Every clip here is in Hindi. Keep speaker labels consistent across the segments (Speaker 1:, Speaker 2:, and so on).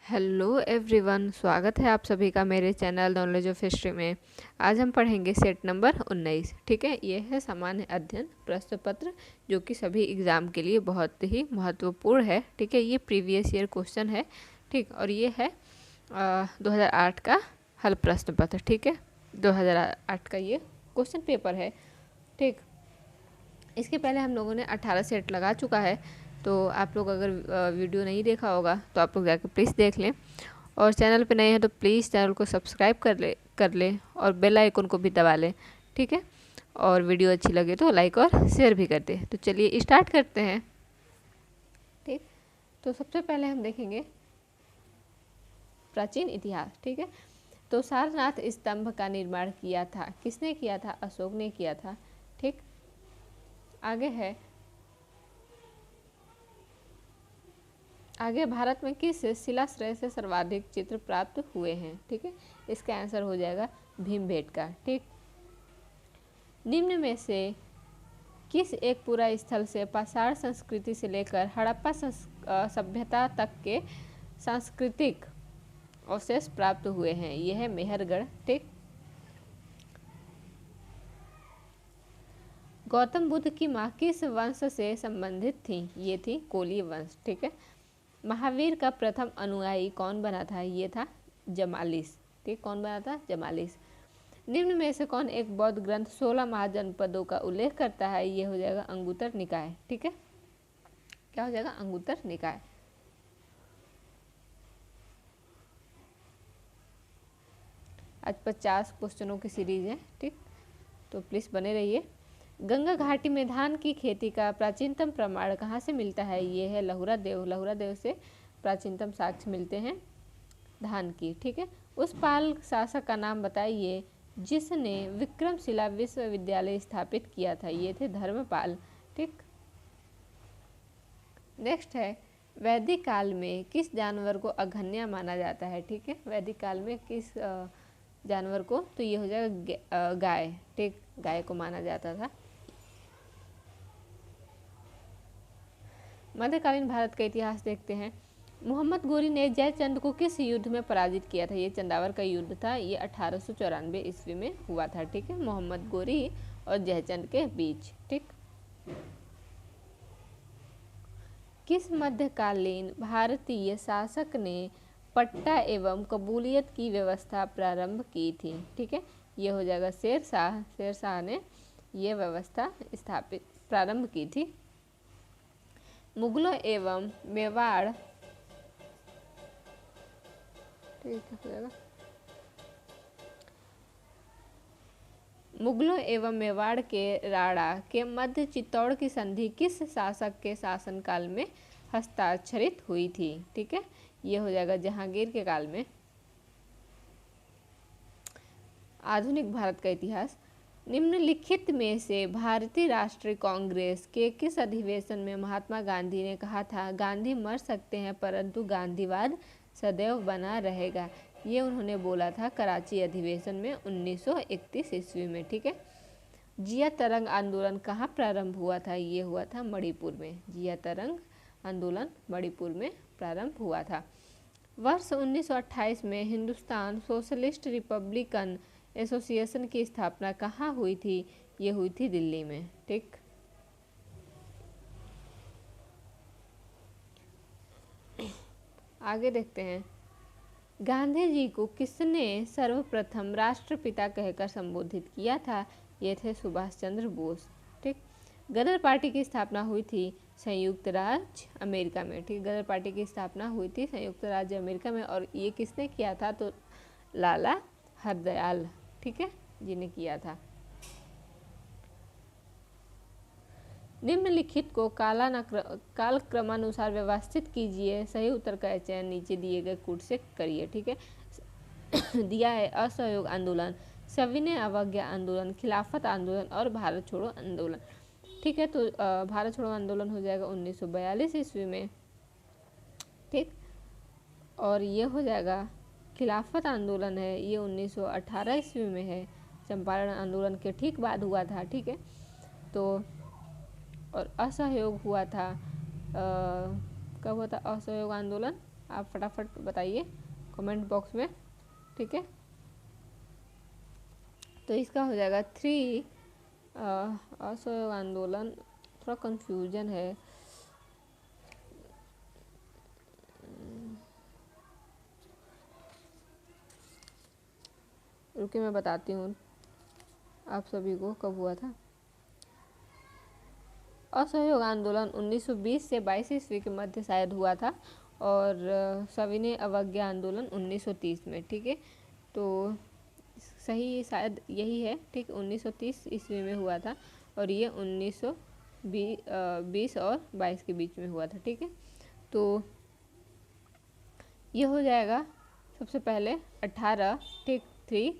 Speaker 1: हेलो एवरीवन, स्वागत है आप सभी का मेरे चैनल नॉलेज ऑफ हिस्ट्री में। आज हम पढ़ेंगे सेट नंबर 19। ठीक है, ये है सामान्य अध्ययन प्रश्न पत्र जो कि सभी एग्ज़ाम के लिए बहुत ही महत्वपूर्ण है। ठीक है, ये प्रीवियस ईयर क्वेश्चन है। ठीक, और ये है 2008 का हल प्रश्न पत्र। ठीक है, 2008 का ये क्वेश्चन पेपर है। ठीक, इसके पहले हम लोगों ने 18 सेट लगा चुका है, तो आप लोग अगर वीडियो नहीं देखा होगा तो आप लोग जाकर प्लीज़ देख लें, और चैनल पे नए हैं तो प्लीज़ चैनल को सब्सक्राइब कर लें और बेल आइकन को भी दबा लें। ठीक है, और वीडियो अच्छी लगे तो लाइक और शेयर भी कर दें। तो चलिए स्टार्ट करते हैं। ठीक, तो सबसे पहले हम देखेंगे प्राचीन इतिहास। ठीक है, तो सारनाथ स्तंभ का निर्माण किया था, किसने किया था? अशोक ने किया था। ठीक, आगे भारत में किस शिलाश्रय से सर्वाधिक चित्र प्राप्त हुए हैं? ठीक है, इसका आंसर हो जाएगा भीमबेटका। ठीक, निम्न में से किस एक पूरा स्थल से पाषाण संस्कृति से लेकर हड़प्पा सभ्यता तक के सांस्कृतिक अवशेष प्राप्त हुए हैं? यह है मेहरगढ़। ठीक, गौतम बुद्ध की माँ किस वंश से संबंधित थी? ये थी कोली वंश। ठीक है, महावीर का प्रथम अनुयायी कौन बना था? ये था जमालिस। ठीक, कौन बना था? जमालिस। निम्न में से कौन एक बौद्ध ग्रंथ 16 महाजनपदों का उल्लेख करता है? ये हो जाएगा अंगुत्तर निकाय। ठीक है, क्या हो जाएगा? अंगुत्तर निकाय। आज 50 क्वेश्चनों की सीरीज है। ठीक, तो प्लीज़ बने रहिए। गंगा घाटी में धान की खेती का प्राचीनतम प्रमाण कहाँ से मिलता है? ये है लहुरा देव। लहुरा देव से प्राचीनतम साक्ष्य मिलते हैं धान की। ठीक है, उस पाल शासक का नाम बताइए जिसने विक्रमशिला विश्वविद्यालय स्थापित किया था? ये थे धर्मपाल। ठीक, नेक्स्ट है वैदिक काल में किस जानवर को अघन्या माना जाता है? ठीक है, वैदिक काल में किस जानवर को? तो ये हो जाएगा गाय। ठीक, गाय को माना जाता था। मध्यकालीन भारत का इतिहास देखते हैं। मोहम्मद गोरी ने जयचंद को किस युद्ध में पराजित किया था? ये चंदावर का युद्ध था। ये 1894 ईस्वी में हुआ था। ठीक है, मोहम्मद गोरी और जयचंद के बीच। ठीक, किस मध्यकालीन भारतीय शासक ने पट्टा एवं कबूलियत की व्यवस्था प्रारंभ की थी? ठीक है, ये हो जाएगा शेर शाह। शेर शाह ने ये व्यवस्था प्रारंभ की थी। मुगलों एवं मेवाड़, ठीक हो जाएगा, मुगलों एवं मेवाड़ के राणा के मध्य चित्तौड़ की संधि किस शासक के शासनकाल में हस्ताक्षरित हुई थी? ठीक है, ये हो जाएगा जहांगीर के काल में। आधुनिक भारत का इतिहास। निम्नलिखित में से भारतीय राष्ट्रीय कांग्रेस के किस अधिवेशन में महात्मा गांधी ने कहा था गांधी मर सकते हैं परंतु गांधीवाद सदैव बना रहेगा? ये उन्होंने बोला था कराची अधिवेशन में 1931 ईस्वी में। ठीक है, जिया तरंग आंदोलन कहाँ प्रारंभ हुआ था? ये हुआ था मणिपुर में। जिया तरंग आंदोलन मणिपुर में प्रारंभ हुआ था। वर्ष 1928 में हिंदुस्तान सोशलिस्ट रिपब्लिकन एसोसिएशन की स्थापना कहाँ हुई थी? ये हुई थी दिल्ली में। ठीक, आगे देखते हैं। गांधी जी को किसने सर्वप्रथम राष्ट्रपिता कहकर संबोधित किया था? ये थे सुभाष चंद्र बोस। ठीक, गदर पार्टी की स्थापना हुई थी संयुक्त राज्य अमेरिका में। ठीक, गदर पार्टी की स्थापना हुई थी संयुक्त राज्य अमेरिका में, और ये किसने किया था? तो लाला हरदयाल, ठीक है, जिन्हें किया था। निम्नलिखित को कालक्रमानुसार व्यवस्थित कीजिए। सही उत्तर का चयन नीचे दिए गए कूट से करिए। ठीक है, दिया है असहयोग आंदोलन, सविनय अवज्ञा आंदोलन, खिलाफत आंदोलन और भारत छोड़ो आंदोलन। ठीक है, तो भारत छोड़ो आंदोलन हो जाएगा 1942 ईस्वी में। ठीक, और ये हो जाएगा खिलाफत आंदोलन है, ये 1918 ईस्वी में है। चंपारण आंदोलन के ठीक बाद हुआ था। ठीक है, तो और असहयोग हुआ था कब हुआ था असहयोग आंदोलन? आप फटाफट बताइए कमेंट बॉक्स में, ठीक है। तो इसका हो जाएगा 3। असहयोग आंदोलन, थोड़ा कंफ्यूजन है। रुकिए मैं बताती हूँ आप सभी को कब हुआ था। असहयोग आंदोलन 1920 से 22 ईस्वी के मध्य शायद हुआ था, और सविनय अवज्ञा आंदोलन 1930 में, ठीक है। तो सही शायद यही है, ठीक। 1930 ईस्वी में हुआ था और ये 1920 और 22 के बीच में हुआ था, ठीक है। तो ये हो जाएगा सबसे पहले 18, ठीक, 3,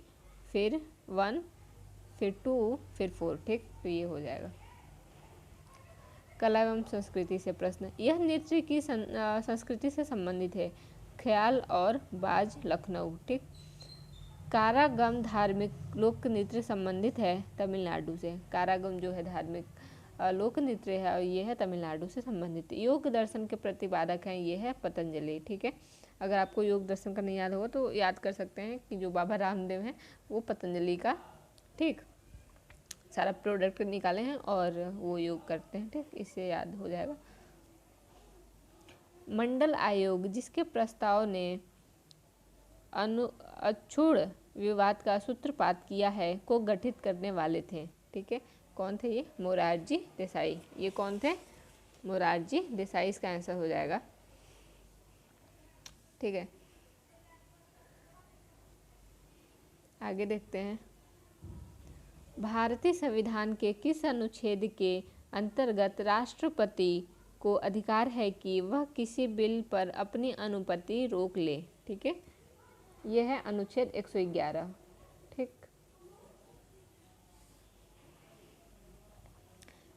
Speaker 1: फिर 1, फिर 2, फिर 4, ठीक। तो ये हो जाएगा। कला एवं संस्कृति से प्रश्न, यह नृत्य की संस्कृति से संबंधित है। ख्याल और बाज, लखनऊ, ठीक। कारागम धार्मिक लोक नृत्य संबंधित है तमिलनाडु से। कारागम जो है धार्मिक लोक नृत्य है और ये है तमिलनाडु से संबंधित। योग दर्शन के प्रतिपादक हैं, ये है पतंजलि, ठीक है। अगर आपको योग दर्शन का नहीं याद होगा तो याद कर सकते हैं कि जो बाबा रामदेव हैं वो पतंजलि का, ठीक, सारा प्रोडक्ट निकाले हैं और वो योग करते हैं, ठीक। इससे याद हो जाएगा। मंडल आयोग जिसके प्रस्ताव ने अछूड़ विवाद का सूत्रपात किया है को गठित करने वाले थे, ठीक है। कौन थे ये? मोरारजी देसाई। ये कौन थे? मोरारजी देसाई इसका आंसर हो जाएगा, ठीक है। आगे देखते हैं। भारतीय संविधान के किस अनुच्छेद के अंतर्गत राष्ट्रपति को अधिकार है कि वह किसी बिल पर अपनी अनुमति रोक ले, ठीक है। यह है अनुच्छेद 111, ठीक।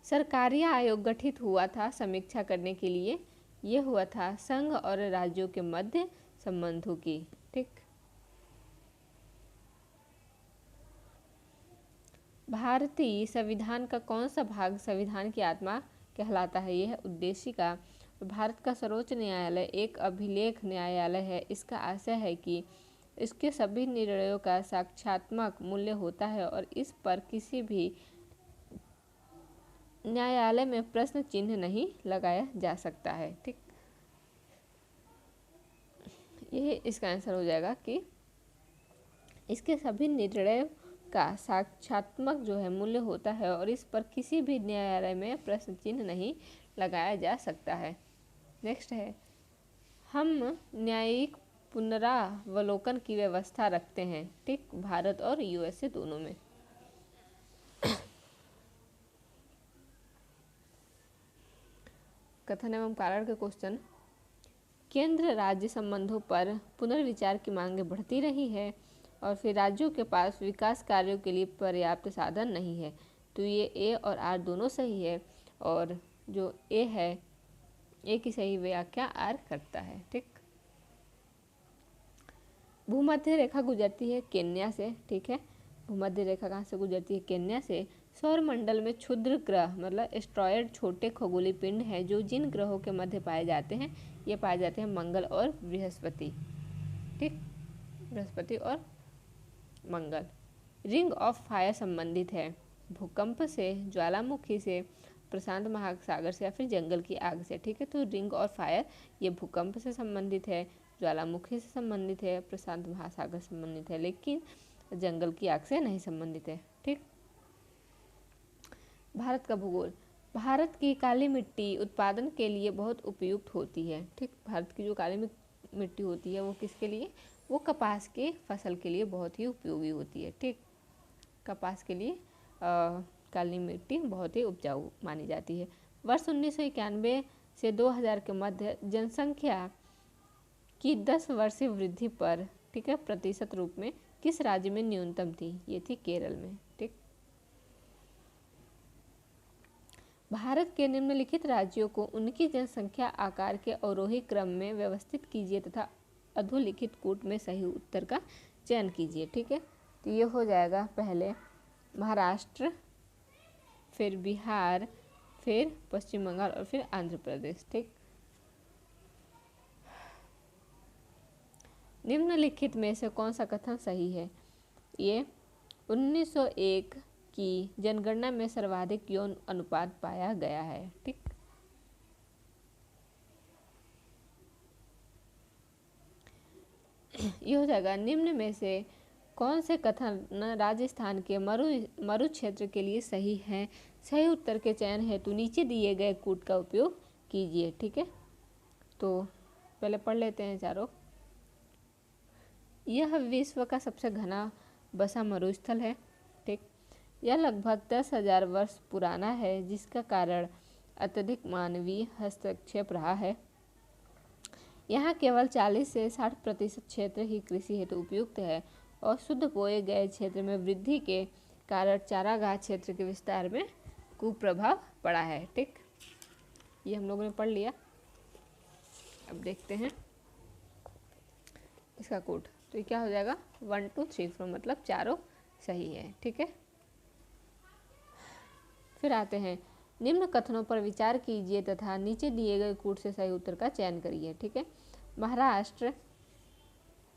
Speaker 1: सरकारी आयोग गठित हुआ था समीक्षा करने के लिए। यह हुआ था संघ और राज्यों के मध्य संबंधों की, ठीक। भारतीय संविधान का कौन सा भाग संविधान की आत्मा कहलाता है? यह है उद्देशिका। भारत का सर्वोच्च न्यायालय एक अभिलेख न्यायालय है। इसका आशय है कि इसके सभी निर्णयों का साक्ष्यात्मक मूल्य होता है और इस पर किसी भी न्यायालय में प्रश्न चिन्ह नहीं लगाया जा सकता है, ठीक। यह इसका आंसर हो जाएगा कि इसके सभी निर्णयों का साक्ष्यात्मक जो है मूल्य होता है और इस पर किसी भी न्यायालय में प्रश्न चिन्ह नहीं लगाया जा सकता है। नेक्स्ट है, हम न्यायिक पुनरावलोकन की व्यवस्था रखते हैं, ठीक, भारत और यूएसए दोनों में। कथन एवं कारण के क्वेश्चन। केंद्र राज्य संबंधों पर पुनर्विचार की मांगें बढ़ती रही है और फिर राज्यों के पास विकास कार्यों के लिए पर्याप्त साधन नहीं है। तो ये ए और आर दोनों सही है और जो ए है, ए की सही व्याख्या आर करता है, ठीक। भूमध्य रेखा गुजरती है केन्या से, ठीक है। भूमध्य रेखा कहाँ से गुजरती है? केन्या से। सौर मंडल में क्षुद्र ग्रह मतलब एस्ट्रॉयड छोटे खगोलीय पिंड हैं जो जिन ग्रहों के मध्य पाए जाते हैं, ये पाए जाते हैं मंगल और बृहस्पति, ठीक, बृहस्पति और मंगल। रिंग ऑफ फायर संबंधित है भूकंप से, ज्वालामुखी से, प्रशांत महासागर से या फिर जंगल की आग से, ठीक है। तो रिंग ऑफ फायर ये भूकंप से संबंधित है, ज्वालामुखी से संबंधित है, प्रशांत महासागर से संबंधित है, लेकिन जंगल की आग से नहीं संबंधित है, ठीक। भारत का भूगोल। भारत की काली मिट्टी उत्पादन के लिए बहुत उपयुक्त होती है, ठीक। भारत की जो काली मिट्टी होती है वो किसके लिए? वो कपास के फसल के लिए बहुत ही उपयोगी होती है, ठीक। कपास के लिए काली मिट्टी बहुत ही उपजाऊ मानी जाती है। वर्ष 1991 से 2000 के मध्य जनसंख्या की 10 वर्षीय वृद्धि पर, ठीक है, प्रतिशत रूप में किस राज्य में न्यूनतम थी? ये थी केरल में, ठीक। भारत के निम्नलिखित राज्यों को उनकी जनसंख्या आकार के अवरोही क्रम में व्यवस्थित कीजिए तथा अधोलिखित कूट में सही उत्तर का चयन कीजिए, ठीक है। तो ये हो जाएगा पहले महाराष्ट्र, फिर बिहार, फिर पश्चिम बंगाल और फिर आंध्र प्रदेश, ठीक। निम्नलिखित में से कौन सा कथन सही है? ये 1901 की जनगणना में सर्वाधिक यौन अनुपात पाया गया है। ठीक, ये हो जाएगा निम्न में से कौन से कथन राजस्थान के मरु क्षेत्र के लिए सही है? सही उत्तर के चयन हेतु नीचे दिए गए कूट का उपयोग कीजिए। ठीक है, तो पहले पढ़ लेते हैं चारों। यह विश्व का सबसे घना बसा मरुस्थल है। ठीक, यह लगभग 10,000 वर्ष पुराना है, जिसका कारण अत्यधिक मानवीय हस्तक्षेप रहा है। यहाँ केवल 40 से 60% क्षेत्र ही कृषि हेतु उपयुक्त है और शुद्ध बोए गए क्षेत्र में वृद्धि के कारण चारागाह क्षेत्र के विस्तार में कुप्रभाव पड़ा है। ठीक, ये हम लोगों ने पढ़ लिया। अब देखते हैं इसका कोड। तो ये क्या हो जाएगा? 1 2 3 4, मतलब चारों सही है। ठीक है, फिर आते हैं निम्न कथनों पर विचार कीजिए तथा नीचे दिए गए कूट से सही उत्तर का चयन करिए। ठीक है, महाराष्ट्र,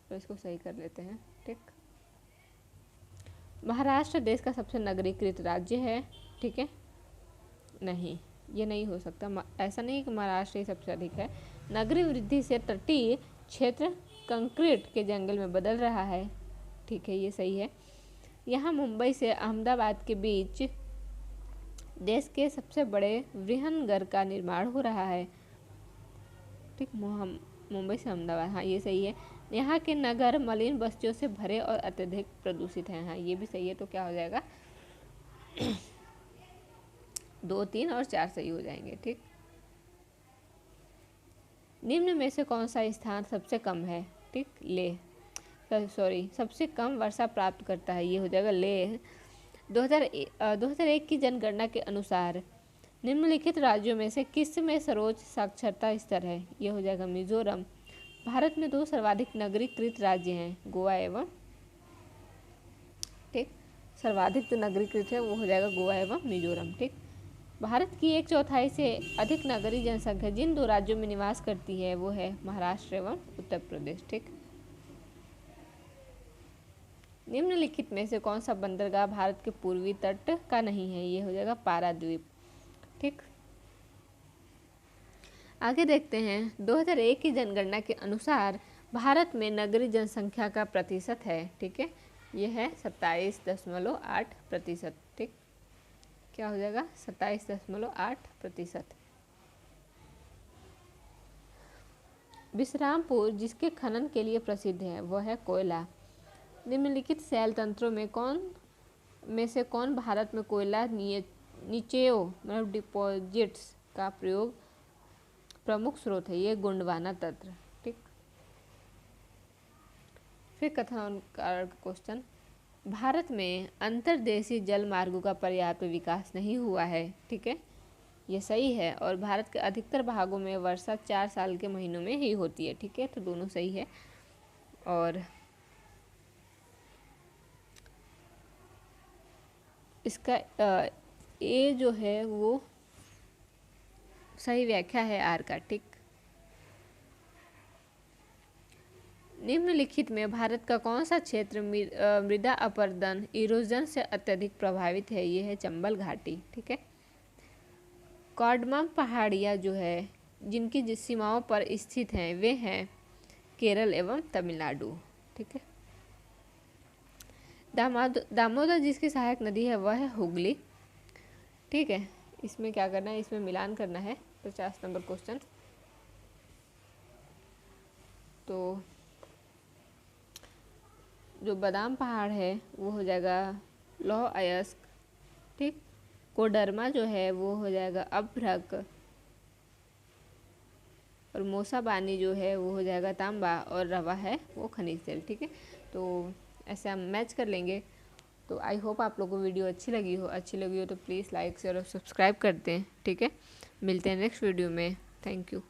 Speaker 1: तो इसको सही कर लेते हैं। ठीक, महाराष्ट्र देश का सबसे नगरीकृत राज्य है। ठीक है, नहीं, ये नहीं हो सकता। ऐसा नहीं कि महाराष्ट्र ही सबसे अधिक है। नगरीय वृद्धि से तटीय क्षेत्र कंक्रीट के जंगल में बदल रहा है। ठीक है, ये सही है। यहाँ मुंबई से अहमदाबाद के बीच देश के सबसे बड़े विहंगर का निर्माण हो रहा है। ठीक, मुंबई से अहमदाबाद, हाँ ये सही है। यहाँ के नगर मलिन बस्तियों से भरे और अत्यधिक प्रदूषित हैं। हाँ ये भी सही है। तो क्या हो जाएगा? 2 3 और 4 सही हो जाएंगे। ठीक, निम्न में से कौन सा स्थान सबसे कम है? ठीक, लेह, सॉरी सबसे कम वर्षा प्राप्त करता है। ये हो जाएगा लेह। 2001 की जनगणना के अनुसार निम्नलिखित राज्यों में से किस में सर्वोच्च साक्षरता स्तर है? ये हो जाएगा मिजोरम। भारत में 2 सर्वाधिक नगरीकृत राज्य हैं, गोवा एवं, ठीक, सर्वाधिक जो नगरीकृत है वो हो जाएगा गोवा एवं मिजोरम। ठीक, भारत की 1/4 से अधिक नगरीय जनसंख्या जिन 2 राज्यों में निवास करती है वो है महाराष्ट्र एवं उत्तर प्रदेश। ठीक, निम्नलिखित में से कौन सा बंदरगाह भारत के पूर्वी तट का नहीं है? ये हो जाएगा पारादीप। ठीक, आगे देखते हैं। 2001 की जनगणना के अनुसार भारत में नगरीय जनसंख्या का प्रतिशत है। ठीक है, यह है 27.8%। ठीक, क्या हो जाएगा? 27.8%। विश्रामपुर जिसके खनन के लिए प्रसिद्ध है वह है कोयला। निम्नलिखित शैल तंत्रों में से कौन भारत में कोयला नीचेओ मतलब डिपॉजिट्स का प्रमुख स्रोत है? ये गोंडवाना तंत्र। ठीक, फिर कथन क्वेश्चन। भारत में अंतर्देशीय जल मार्गों का पर्याप्त विकास नहीं हुआ है। ठीक है, ये सही है। और भारत के अधिकतर भागों में वर्षा 4 साल के महीनों में ही होती है। ठीक है, तो दोनों सही है। और इसका ए जो है वो सही व्याख्या है आर का। ठीक, निम्नलिखित में भारत का कौन सा क्षेत्र मृदा अपरदन इरोजन से अत्यधिक प्रभावित है? ये है चंबल घाटी। ठीक है, कार्डमम पहाड़ियाँ जो है जिनकी सीमाओं पर स्थित हैं वे हैं केरल एवं तमिलनाडु। ठीक है, दामोदर जिसकी सहायक नदी है वह है हुगली। ठीक है, इसमें क्या करना है? इसमें मिलान करना है। 50 नंबर क्वेश्चन। तो जो बादाम पहाड़ है वो हो जाएगा लौह अयस्क। ठीक, कोडरमा जो है वो हो जाएगा अभ्रक, और मोसाबानी जो है वो हो जाएगा तांबा, और रवा है वो खनिज तेल। ठीक है, तो ऐसे हम मैच कर लेंगे। तो आई होप आप लोगों को वीडियो अच्छी लगी हो तो प्लीज़ लाइक शेयर और सब्सक्राइब कर दें। ठीक है, मिलते हैं नेक्स्ट वीडियो में। Thank you.